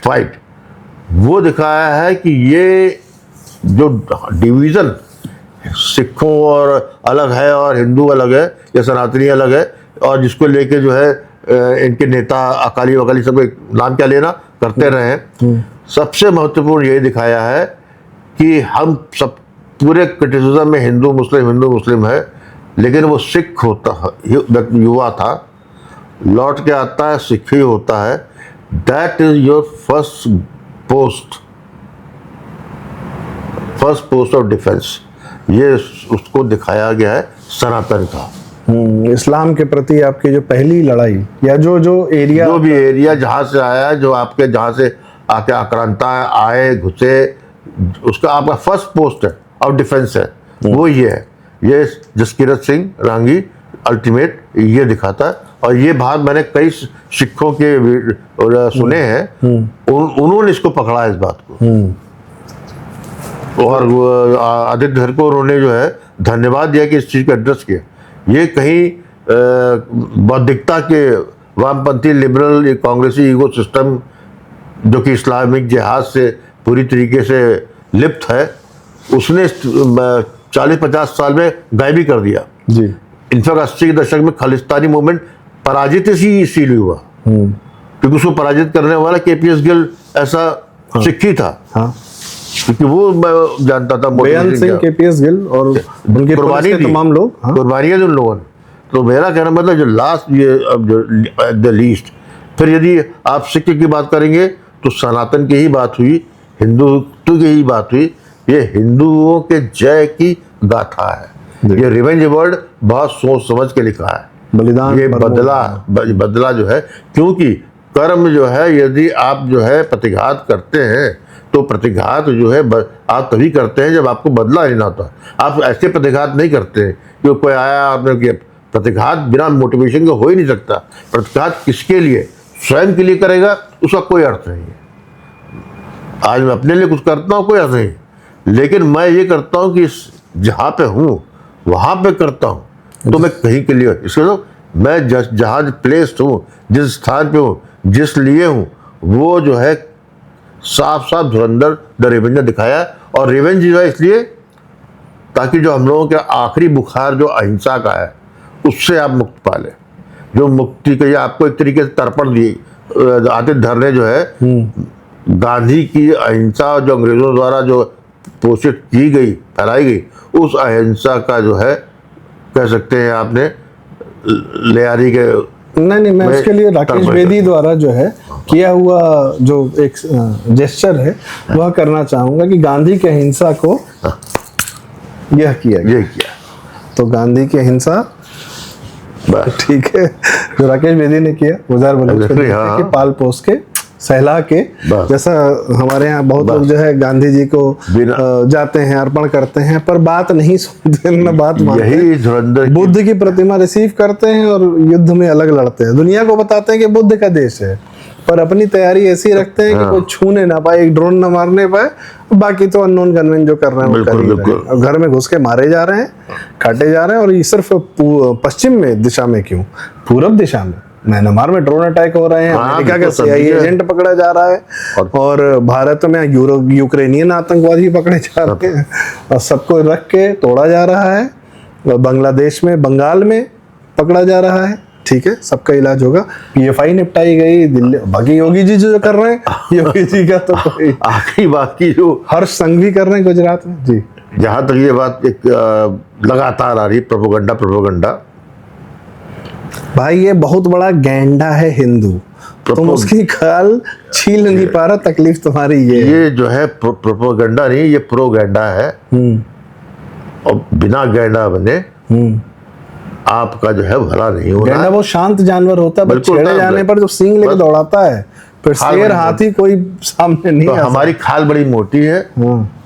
वो दिखाया है कि ये जो डिवीजन सिखों और अलग है और हिंदू अलग है या सनातनी अलग है, और जिसको लेके जो है इनके नेता अकाली वकाली सब नाम क्या लेना करते रहे हैं, सबसे महत्वपूर्ण यही दिखाया है कि हम सब पूरे क्रिटिसिज्म में हिंदू मुस्लिम है, लेकिन वो सिख होता युवा था, लौट के आता है, सिख ही होता है। That is your first post of defence. ये उसको दिखाया गया है सनातन का, इस्लाम के प्रति आपकी जो पहली लड़ाई, या जो एरिया, जो भी एरिया जहाँ से आया, जो आपके जहाँ से आके आक्रांता आए घुसे, उसका आपका फर्स्ट पोस्ट है ऑफ डिफेंस है, वो ये है। ये जसकीरत सिंह रांगी अल्टीमेट ये दिखाता है, और ये बात मैंने कई सिखों के सुने हैं, उन्होंने इसको पकड़ा है इस बात को, और आदित्य धर को उन्होंने जो है धन्यवाद दिया कि इस चीज़ को एड्रेस किया। ये कहीं बौद्धिकता के वामपंथी लिबरल कांग्रेसी ईगो सिस्टम जो कि इस्लामिक जिहाद से पूरी तरीके से लिप्त है, उसने 40-50 साल में गायब ही कर दिया जी। इनफैक्ट 80 के दशक में खालिस्तानी मूवमेंट पराजित इसीलिए हुआ क्योंकि उसको पराजित करने वाला KPS गिल ऐसा सिख ही था, क्योंकि वो मैं जानता था बेअंत सिंह, KPS गिल और उनके कुर्बानी तमाम लोग, कुर्बानियां उन लोगों ने। तो मेरा कहना मतलब जो लास्ट ये अब जो द लीस्ट, फिर यदि आप सिख की बात करेंगे तो सनातन की ही बात हुई, हिंदुत्व की ही बात हुई। ये हिंदुओं के जय की गाथा है। ये रिवेंज वर्ड बहुत सोच समझ के लिखा है, बलिदान, ये बदला जो है, क्योंकि कर्म जो है यदि आप जो है प्रतिघात करते हैं तो प्रतिघात जो है आप तभी करते हैं जब आपको बदला लेना होता है। आप ऐसे प्रतिघात नहीं करते हैं कि कोई आया आपने किया। प्रतिघात बिना मोटिवेशन के हो ही नहीं सकता। प्रतिघात किसके लिए? स्वयं के लिए करेगा, उसका कोई अर्थ नहीं है। आज मैं अपने लिए कुछ करता हूँ, कोई अर्थ नहीं, लेकिन मैं ये करता हूँ कि जहाँ पे हूँ वहाँ पे करता हूँ, तो मैं कहीं के लिए इसके तो मैं जहाँ प्लेस हूँ, जिस स्थान पे हूँ, जिस लिए हूँ, वो जो है साफ साफ धुरंधर द रिवेंज ने दिखाया। और रिवेंज जो है इसलिए ताकि जो हम लोगों के आखिरी बुखार जो अहिंसा का है उससे आप मुक्त पा लें। जो मुक्ति के लिए आपको एक तरीके से तर्पण दी आतिथ्य धरने जो है गांधी की अहिंसा जो अंग्रेजों द्वारा जो पोषित की गई, फैलाई गई, उस अहिंसा का जो है कह सकते हैं आपने लियारी के नहीं, मैं उसके लिए राकेश बेदी द्वारा जो है किया हुआ जो एक जेस्चर है वह करना चाहूंगा कि गांधी की अहिंसा को यह किया। तो गांधी की अहिंसा ठीक है जो राकेश बेदी ने किया, गुजार बलोच के पाल पोस के सहला के, जैसा हमारे यहाँ बहुत लोग जो है गांधी जी को जाते हैं, अर्पण करते हैं, पर बात नहीं सुनते, न बात मानते। बुद्ध की प्रतिमा रिसीव करते हैं और युद्ध में अलग लड़ते हैं, दुनिया को बताते हैं कि बुद्ध का देश है, पर अपनी तैयारी ऐसी रखते हैं कि कोई छूने ना पाए, एक ड्रोन ना मारने पाए, बाकी तो अननोन गनमैन जो कर रहे हैं वो कर ही रहे हैं। घर में घुस के मारे जा रहे हैं, काटे जा रहे हैं, और ये सिर्फ पश्चिम में दिशा में क्यों, पूरब दिशा में म्यांमार में ड्रोन अटैक हो रहे हैं, अमेरिका का CIA एजेंट पकड़ा जा रहा है, और भारत में यूक्रेनियन आतंकवादी पकड़े जा रहे हैं, और सबको रख के तोड़ा जा रहा है। और बांग्लादेश में, बंगाल में पकड़ा जा रहा है। ठीक है, सबका इलाज होगा, PFI निपटाई गई, दिल्ली बाकी योगी जी जो कर रहे हैं, योगी जी का तो आखिरी बाकी जो हर्ष संघवी कर रहे हैं गुजरात में जी। जहां तक ये बात एक लगातार आ रही प्रोपोगंडा भाई, ये बहुत बड़ा गैंडा है हिंदू, तुम उसकी खाल छील नहीं पा रहा, तकलीफ तुम्हारी ये जो है प्रोपोगंडा नहीं, ये प्रोगेंडा है। और बिना गैंडा बने आपका जो है भला नहीं होगा। गैंडा बहुत शांत जानवर होता है, छेड़े जाने पर जो सींग लेके दौड़ाता है, फिर शेर हाथी कोई सामने नहीं। तो हमारी खाल बड़ी मोटी है,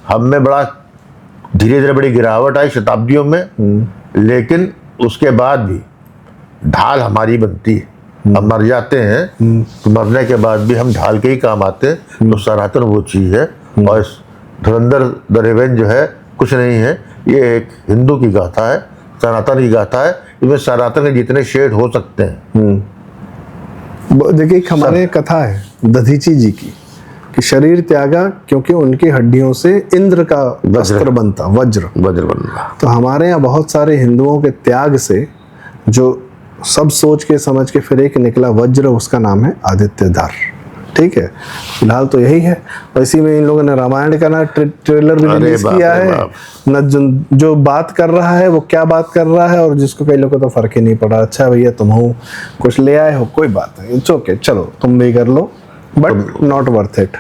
हम में बड़ा धीरे धीरे बड़ी गिरावट आई शताब्दियों में, लेकिन उसके बाद भी ढाल हमारी बनती है। हम मर जाते हैं तो मरने के बाद भी हम ढाल के ही काम आते हैं। तो सनातन वो चीज़ है, और धुरंधर द रिवेंज जो है कुछ नहीं है, ये एक हिंदू की गाथा है, सनातन की गाथा है। इसमें सनातन के जितने शेड हो सकते हैं। देखिए, हमारे कथा है दधीची जी की कि शरीर त्यागा क्योंकि उनकी हड्डियों से इंद्र का वस्त्र बनता, वज्र बनता। तो हमारे यहाँ बहुत सारे हिंदुओं के त्याग से जो सब सोच के समझ के फिर एक निकला वज्र, उसका नाम है आदित्यधर। ठीक है, फिलहाल तो यही है। और इसी में इन लोगों ने रामायण का ना ट्रेलर भी रिलीज किया है, न जो बात कर रहा है वो क्या बात कर रहा है, और जिसको कई लोगों को तो फर्क ही नहीं पड़ा। अच्छा भैया, तुम हो कुछ ले आए हो, कोई बात नहीं, इट्स ओके, चलो तुम भी कर लो, but not worth it.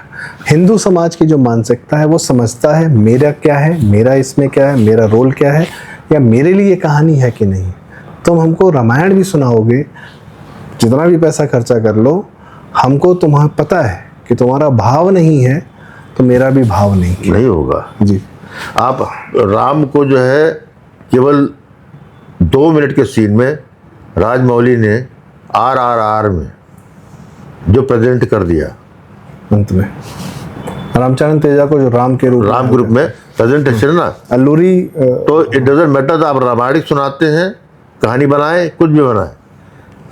Hindu समाज की जो मानसिकता है वो समझता है मेरा क्या है, मेरा इसमें क्या है, मेरा रोल क्या है, या मेरे लिए कहानी है कि नहीं। तुम हमको रामायण भी सुनाओगे, जितना भी पैसा खर्चा कर लो, हमको तुम्हारा पता है कि तुम्हारा भाव नहीं है, तो मेरा भी भाव नहीं होगा जी। आप राम को जो है केवल 2 मिनट के सीन में राजमौली ने RRR में जो प्रेजेंट कर दिया, अंत में रामचरण तेजा को जो राम के रूप में प्रेजेंटेशन ना अल्लूरी, तो इट डजंट मैटर आप रामायण सुनाते हैं, कहानी बनाए, कुछ भी बनाए,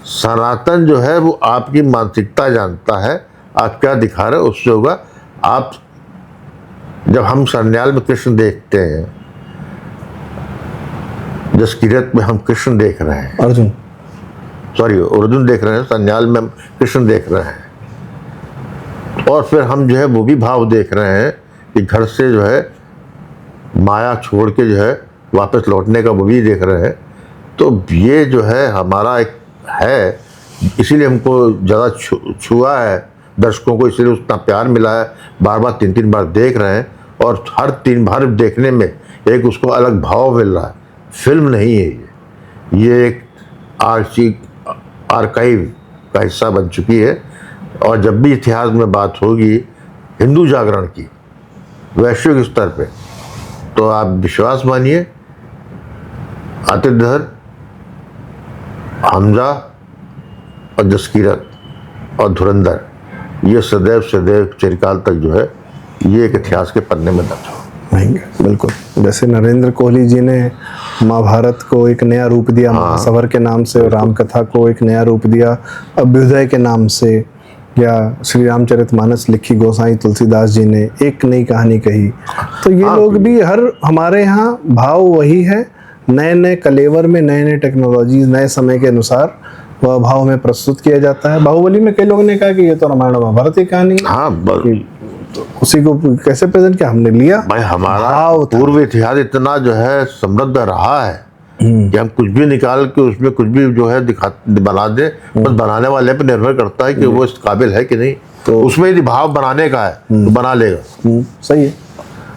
सनातन जो है वो आपकी मानसिकता जानता है, आप क्या दिखा रहे हो उससे होगा। आप जब हम सन्याल में कृष्ण देखते हैं, जसकीरत में हम कृष्ण देख रहे हैं, अर्जुन देख रहे हैं, सन्याल में हम कृष्ण देख रहे हैं, और फिर हम जो है वो भी भाव देख रहे हैं कि घर से जो है माया छोड़ के जो है वापस लौटने का वो भी देख रहे हैं। तो ये जो है हमारा एक है, इसीलिए हमको ज़्यादा छुआ है दर्शकों को, इसलिए उतना प्यार मिला है, बार बार 3-3 बार देख रहे हैं, और हर 3 बार देखने में एक उसको अलग भाव मिल रहा है। फिल्म नहीं है ये एक आर्काइव का हिस्सा बन चुकी है। और जब भी इतिहास में बात होगी हिंदू जागरण की वैश्विक स्तर पे, तो आप विश्वास मानिए आतिथ्यधर, हमजा और जसकीरत और धुरंधर, ये सदैव चिरकाल तक जो है ये एक इतिहास के पन्ने में दर्ज हो। बिल्कुल, जैसे नरेंद्र कोहली जी ने महाभारत को एक नया रूप दिया महासवर के नाम से, और रामकथा को एक नया रूप दिया अभ्युदय के नाम से, या श्री रामचरितमानस लिखी गोसाई तुलसीदास जी ने, एक नई कहानी कही। तो ये लोग भी हमारे यहाँ भाव वही है, नए नए कलेवर में नए नए टेक्नोलॉजी नए समय के अनुसार वह भाव में प्रस्तुत किया जाता है। बाहुबली में कई लोगों ने कहा कि ये तो रामायण महाभारत की कहानी है। उसी को कैसे प्रेजेंट किया हमने लिया। भाई हमारा पूर्व इतिहास इतना जो है समृद्ध रहा है कि हम कुछ भी निकाल के उसमें कुछ भी जो है बना दे, बस बनाने वाले पे निर्भर करता है कि वो इस काबिल है कि नहीं। तो उसमें यदि भाव बनाने का है तो बना लेगा। सही है।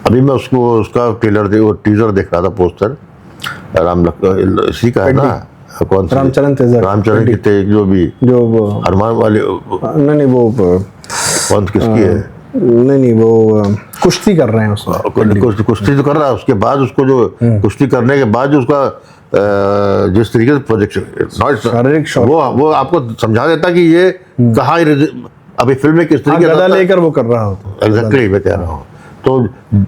अभी मैं उसका टीजर देख रहा था, पोस्टर इसी का है ना, कौन सा रामचरण की तेज जो हनुमान वाले नहीं वो कौन किसकी है, नहीं वो कुश्ती कर रहे हैं उसमें, कुश्ती तो कर रहा है। उसके बाद उसको जो कुश्ती करने के बाद जो उसका जिस तरीके से प्रोजेक्शन वो आपको समझा देता कि ये कहाँ अभी फिल्म में किस तरीके गदा लेकर वो कर रहा हो। एग्जैक्टली मैं कह रहा हूँ। तो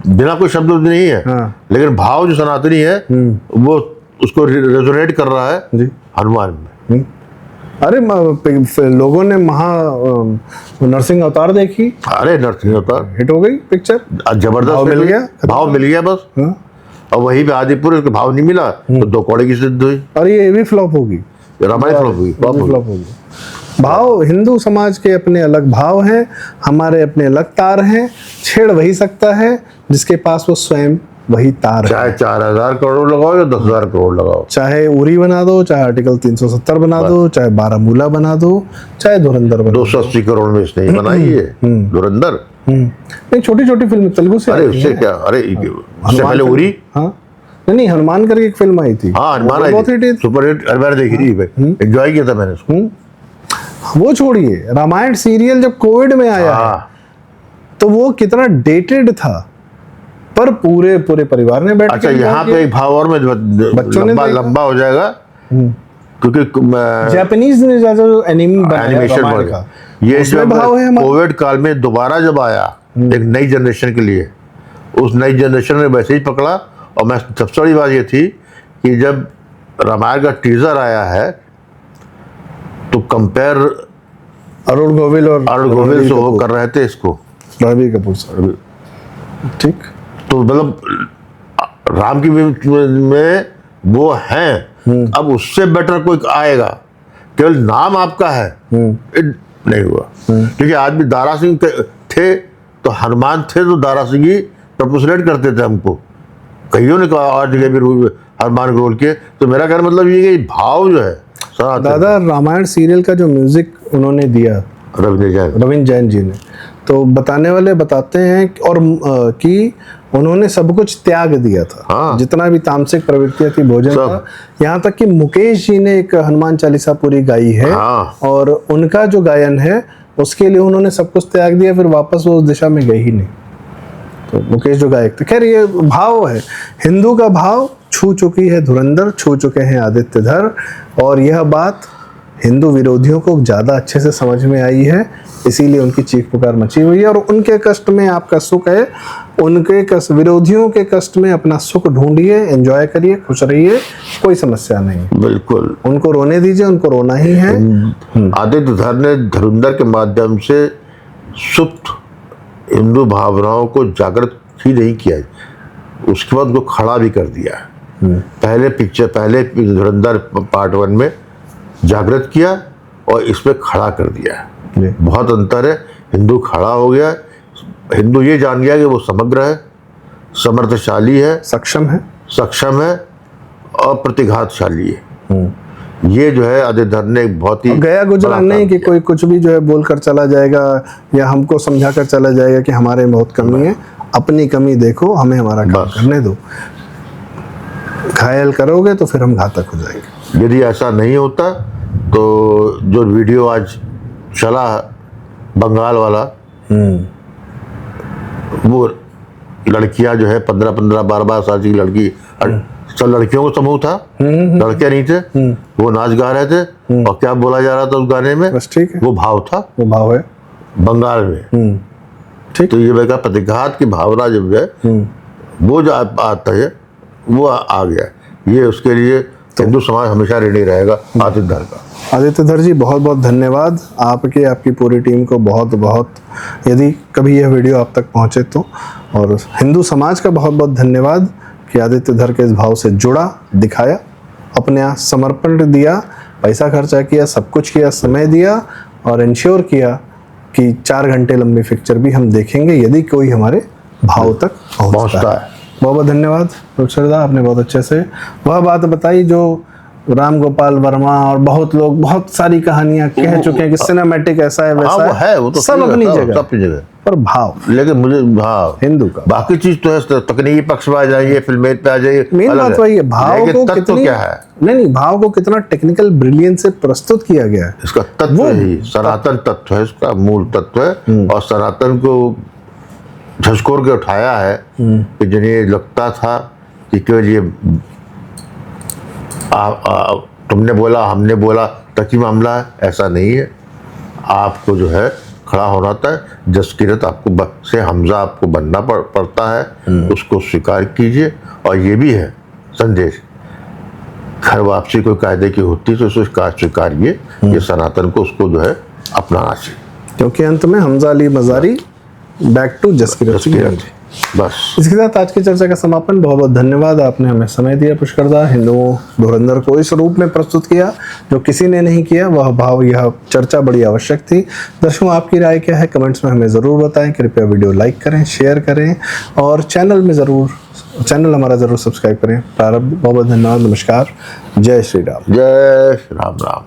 बिना कोई शब्द नहीं है, लेकिन भाव जो सनातनी है वो उसको रेजोनेट कर रहा है हनुमान में। अरे लोगों ने नरसिंह अवतार देखी, अरे नरसिंह अवतार हिट हो गई पिक्चर, जबरदस्त मिल गया, भाव मिल गया बस। और वहीं पे आदिपुर उसके भाव नहीं मिला तो दो कौड़े की सिद्ध हुई। और ये भी फ्लॉप होगी, रामायण फ्लॉप होगी। भाव हिंदू समाज के अपने अलग भाव हैं, हमारे अपने अलग तार हैं। छेड़ वही सकता है जिसके पास वो स्वयं वही तार चाहे 4000 करोड़ लगाओ या 10,000 करोड़ लगाओ, चाहे उरी बना दो, चाहे आर्टिकल 370 बना दो, चाहे बारामूला बना दो, चाहे धुरंधर बना 280 करोड़ में इसने बनाई है धुरंधर। नहीं छोटी छोटी फिल्म तेलुगु से। अरे उससे क्या, अरे उससे पहले उरी, हाँ नहीं हनुमान करके एक फिल्म आई थी, हाँ हनुमान आई, सुपर हिट। मैंने देखी थी भाई, एंजॉय किया था मैंने उसको। वो छोड़िए, रामायण सीरियल जब कोविड में आया है तो वो कितना डेटेड था, पर पूरे परिवार ने बैठ। अच्छा यहाँ पे एक भाव और में बच्चों ने लंबा हो जाएगा क्योंकि जापानीज ने ज्यादा एनिमेशन का ये जो भाव है कोविड काल में दोबारा जब आया एक नई जनरेशन के लिए, उस नई जनरेशन ने वैसे ही पकड़ा। और मैं सबसे बड़ी बात ये थी कि जब रामायण का टीजर आया है तो कंपेयर अरुण गोविल से वो कर रहे थे इसको, रणबीर कपूर सर, ठीक। तो मतलब राम की में वो हैं, अब उससे बेटर कोई आएगा, केवल नाम आपका है नहीं हुआ। क्योंकि आज भी दारा सिंह थे तो हनुमान थे तो दारा सिंह ही प्रपोजलेट करते थे हमको, कईयों ने कहा आज जगह भी हनुमान रोल के। तो मेरा कहना मतलब ये कि भाव जो है दादा, रामायण सीरियल का जो म्यूजिक उन्होंने दिया रविंद्र जैन जी ने, तो बताने वाले बताते हैं और कि उन्होंने सब कुछ त्याग दिया था। हाँ। जितना भी तामसिक प्रवृत्तियां थी, भोजन था, यहाँ तक कि मुकेश जी ने एक हनुमान चालीसा पूरी गाई है। हाँ। और उनका जो गायन है उसके लिए उन्होंने सब कुछ त्याग दिया, फिर वापस वो उस दिशा में गए ही नहीं। तो मुकेश जो गायक थे, खैर ये भाव है, हिंदू का भाव छू चुकी है धुरंधर, छू चुके हैं आदित्यधर। और यह बात हिंदू विरोधियों को ज़्यादा अच्छे से समझ में आई है, इसीलिए उनकी चीख पुकार मची हुई है। और उनके कष्ट में आपका सुख है, उनके कष्ट, विरोधियों के कष्ट में अपना सुख ढूंढिए, एंजॉय करिए, खुश रहिए, कोई समस्या नहीं। बिल्कुल, उनको रोने दीजिए, उनको रोना ही है। आदित्यधर ने धुरंधर के माध्यम से सुप्त हिंदू भावनाओं को जागृत ही नहीं किया, उसके बाद उनको खड़ा भी कर दिया। पहले धुरंधर पार्ट 1 में जागृत किया और इसमें खड़ा कर दिया। बहुत अंतर है, हिंदू खड़ा हो गया, हिंदू ये जान गया कि वो समग्र है, समर्थशाली है, सक्षम है और प्रतिघातशाली है। ये जो है आदित्यधर ने बहुत ही गया गुजरा नहीं कि कोई कुछ भी जो है बोलकर चला जाएगा या हमको समझा कर चला जाएगा कि हमारे में बहुत कमी है। अपनी कमी देखो, हमें हमारा काम करने दो, घायल करोगे तो फिर हम घातक हो जाएंगे। यदि ऐसा नहीं होता तो जो वीडियो आज चला बंगाल वाला, वो लड़कियां जो है 15-15, 12-12 साल की लड़की, सब लड़कियों का समूह था, लड़के नहीं थे, वो नाच गा रहे थे। और क्या बोला जा रहा था उस गाने में, बस ठीक है, वो भाव था, वो भाव है बंगाल में। ठीक। तो ये बेका प्रतिघात की भावना जब है वो जो आता है वो आ गया। ये उसके लिए हिंदू समाज हमेशा ऋणी रहेगा आदित्य धर का। आदित्य धर जी, बहुत बहुत धन्यवाद आपकी पूरी टीम को बहुत बहुत, यदि कभी यह वीडियो आप तक पहुंचे तो, और हिंदू समाज का बहुत बहुत धन्यवाद कि आदित्य धर के इस भाव से जुड़ा, दिखाया, अपने यहाँ समर्पण दिया, पैसा खर्चा किया, सब कुछ किया, समय दिया और इंश्योर किया कि 4 घंटे लंबी पिक्चर भी हम देखेंगे यदि कोई हमारे भाव तक पहुंचता है। बहुत बहुत धन्यवाद प्रोफेसर दा, आपने बहुत अच्छे से वह बात बताई जो राम गोपाल वर्मा और बहुत लोग बहुत सारी कहानियां कह चुके हैं कि सिनेमैटिक ऐसा है वैसा है, वो तो सब अपनी जगह, अपनी जगह, पर भाव, लेकिन मुझे भाव हिंदू का, बाकी चीज तो है, तकनीकी पक्ष में आ जाइए, फिल्में पे आ जाइए, मेन बात वही है, भाव को कितनी, क्या है, नहीं भाव को कितना टेक्निकल ब्रिलियंस से प्रस्तुत किया गया है, इसका तत्व ही सनातन तत्व है, इसका मूल तत्व है। और सनातन को झकझोर के उठाया है कि जिन्हें लगता था कि केवल ये तुमने बोला हमने बोला तक ही मामला है, ऐसा नहीं है। आपको जो है खड़ा होना था, जसकिरत आपको से हमजा आपको बनना पड़ता है, उसको स्वीकार कीजिए। और ये भी है संदेश, घर वापसी कोई कायदे की होती तो उसको स्वीकारिए, ये सनातन को उसको जो है अपनाना चाहिए, क्योंकि अंत में हमजा अली मजारी बैक टू जसकिरत। बस इसके साथ आज की चर्चा का समापन। बहुत बहुत धन्यवाद, आपने हमें समय दिया पुष्करदा, हिंदुओं धुरंधर को इस रूप में प्रस्तुत किया जो किसी ने नहीं किया, वह भाव, यह चर्चा बड़ी आवश्यक थी। दर्शकों, आपकी राय क्या है कमेंट्स में हमें ज़रूर बताएं। कृपया वीडियो लाइक करें, शेयर करें और चैनल हमारा ज़रूर सब्सक्राइब करें। प्रारंभ, बहुत बहुत धन्यवाद, नमस्कार, जय श्री राम। जय श्री राम।